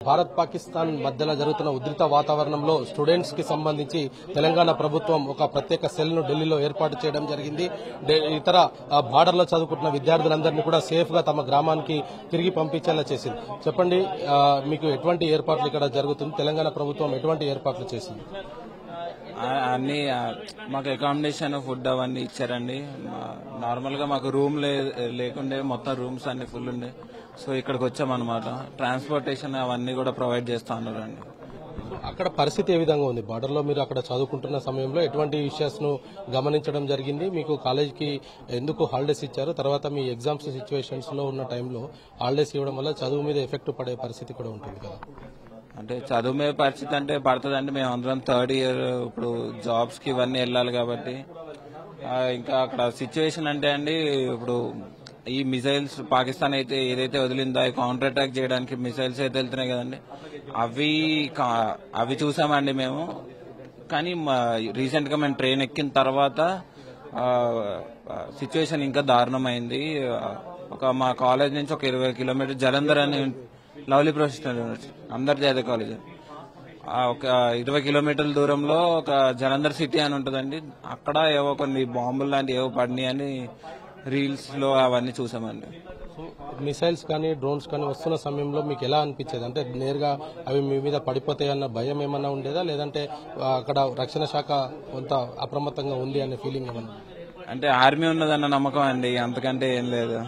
భారత్ పాకిస్తాన్ మధ్యలో జరుగుతున్న ఉద్రిక్త వాతావరణంలో స్టూడెంట్స్ కి సంబంధించి తెలంగాణ ప్రభుత్వం ఒక ప్రత్యేక సెల్ ను ఢిల్లీలో ఏర్పాటు చేయడం జరిగింది. ఇతర బార్డర్ లో చదువుకుంటున్న విద్యార్థులందరినీ కూడా సేఫ్ గా తమ గ్రామానికి తిరిగి పంపించేలా చేసింది. చెప్పండి, మీకు ఎటువంటి ఏర్పాట్లు ఇక్కడ జరుగుతుంది? తెలంగాణ ప్రభుత్వం ఎటువంటి ఏర్పాట్లు చేసింది? అన్ని మాకు అకామిడేషన్, ఫుడ్ అవన్నీ ఇచ్చారండి. నార్మల్ గా మాకు రూమ్ లేకుండే, మొత్తం రూమ్స్ అన్ని ఫుల్ ఉండే. సో ఇక్కడికి వచ్చామన్నమాట. ట్రాన్స్పోర్టేషన్ అవన్నీ కూడా ప్రొవైడ్ చేస్తా ఉన్నారండి. అక్కడ పరిస్థితి ఏ విధంగా ఉంది? బార్డర్ లో మీరు అక్కడ చదువుకుంటున్న సమయంలో ఎటువంటి ఇష్యూస్ ను గమనించడం జరిగింది? మీకు కాలేజీకి ఎందుకు హాలిడేస్ ఇచ్చారు? తర్వాత మీ ఎగ్జామ్స్ సిచ్యువేషన్స్ లో ఉన్న టైంలో హాలిడేస్ ఇవ్వడం వల్ల చదువు మీద ఎఫెక్ట్ పడే పరిస్థితి కూడా ఉంటుంది కదా? అంటే చదువు మీద పరిస్థితి అంటే పడుతుందండి. మేము అందరం థర్డ్ ఇయర్ ఇప్పుడు జాబ్స్ కి ఇవన్నీ వెళ్ళాలి కాబట్టి. ఇంకా అక్కడ సిచ్యువేషన్ అంటే అండి, ఇప్పుడు ఈ మిసైల్స్ పాకిస్తాన్ అయితే ఏదైతే వదిలిందో అవి కౌంటర్ అటాక్ చేయడానికి మిసైల్స్ అయితే వెళ్తున్నాయి కదండి, అవి చూసామండి మేము. కానీ రీసెంట్ గా మేము ట్రైన్ ఎక్కిన తర్వాత సిచ్యువేషన్ ఇంకా దారుణమైంది. మా కాలేజ్ నుంచి ఒక 20 కిలోమీటర్ జలంధర్ అని లవ్లీ ప్రొఫెషనల్ యూనివర్సిటీ, అంతర్జాతీయ కాలేజ్, ఒక 20 కిలోమీటర్ల దూరంలో ఒక జలంధర్ సిటీ అని ఉంటుందండి. అక్కడ ఏవో కొన్ని బాంబులు లాంటివి ఏవో పడినాయి అని రీల్స్ లో అవన్నీ చూసామండి. మిసైల్స్ కానీ డ్రోన్స్ కానీ వస్తున్న సమయంలో మీకు ఎలా అనిపించేది? అంటే నేరుగా అవి మీ మీద పడిపోతాయన్న భయం ఏమన్నా ఉండేదా, లేదంటే అక్కడ రక్షణ శాఖ కొంత అప్రమత్తంగా ఉంది అనే ఫీలింగ్ ఏమన్నా? అంటే ఆర్మీ ఉన్నదన్న నమ్మకం అండి, అంతకంటే ఏం లేదు.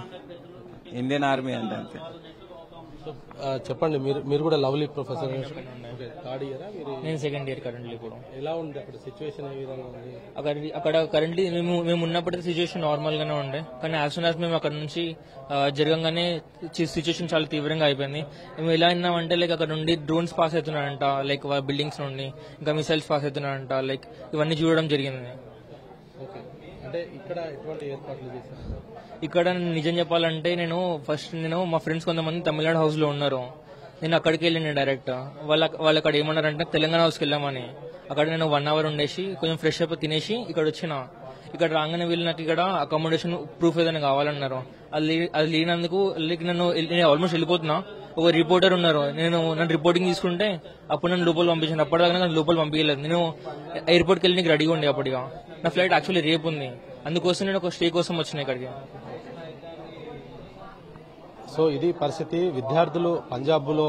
ఇండియన్ ఆర్మీ అంటే అంతే. చెప్పండి, మీరు కూడా లవ్లీ ప్రొఫెసర్, థర్డ్ ఇయర్? నేను సెకండ్ ఇయర్ కరెంట్లీ. ఇప్పుడు ఎలా ఉంది అక్కడ సిచ్యువేషన్? ఏ విధంగా ఉంది అక్కడ కరెంట్లీ? మేము ఉన్నప్పటికీ సిచ్యువేషన్ నార్మల్ గానే ఉండే, కానీ యాజ్ సూన్ యాజ్ మేము అక్కడ నుంచి జరగంగానే సిచ్యువేషన్ చాలా తీవ్రంగా అయిపోయింది. మేము ఎలా అయినామంటే, లైక్ అక్కడ నుండి డ్రోన్స్ పాస్ అవుతున్నారంట, లైక్ బిల్డింగ్స్ నుండి ఇంకా మిసైల్స్ పాస్ అవుతున్నారంట, లైక్ ఇవన్నీ చూడడం జరిగింది. అంటే ఇక్కడ ఎటువంటి ఏర్పాట్లు చేశారు? ఇక్కడ నిజం చెప్పాలంటే నేను మా ఫ్రెండ్స్ కొంతమంది తమిళనాడు హౌస్ లో ఉన్నారు. నేను అక్కడికి వెళ్ళిన డైరెక్ట్. వాళ్ళు అక్కడ ఏమన్నారంటే తెలంగాణ హౌస్కి వెళ్ళామని. అక్కడ నేను 1 అవర్ ఉండేసి కొంచెం ఫ్రెష్ అప్ తినేసి ఇక్కడ వచ్చిన. ఇక్కడ రాగానే వీళ్ళకి ఇక్కడ అకామిడేషన్ ప్రూఫ్ ఏదైనా కావాలన్నారు. అది లేనందుకు నేను ఆల్మోస్ట్ వెళ్ళిపోతున్నా. ఒక రిపోర్టర్ ఉన్నారు, నన్ను రిపోర్టింగ్ తీసుకుంటే అప్పుడు నన్ను లోపల పంపించాను. అప్పటిదాకా నన్ను లోపల పంపించలేదు. నేను ఎయిర్పోర్ట్కి వెళ్ళి నీకు రెడీగా ఉండే. అప్పటిగా నా ఫ్లైట్ యాక్చువల్లీ రేపు ఉంది, అందుకోసం నేను ఒక స్టే కోసం వచ్చిన ఇక్కడికి. సో ఇది పరిస్థితి. విద్యార్థులు పంజాబ్ లో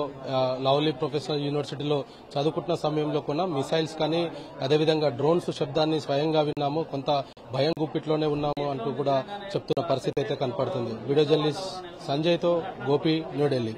లవ్లీ ప్రొఫెషనల్ యూనివర్సిటీలో చదువుకుంటున్న సమయంలో కూడా మిసైల్స్ కానీ అదేవిధంగా డ్రోన్స్ శబ్దాన్ని స్వయంగా విన్నాము, కొంత భయం గుప్పిట్లోనే ఉన్నాము అంటూ కూడా చెప్తున్న పరిస్థితి అయితే కనపడుతుంది. వీడియో జర్నలిస్ట్ సంజయ్ తో గోపి, న్యూఢిల్లీ.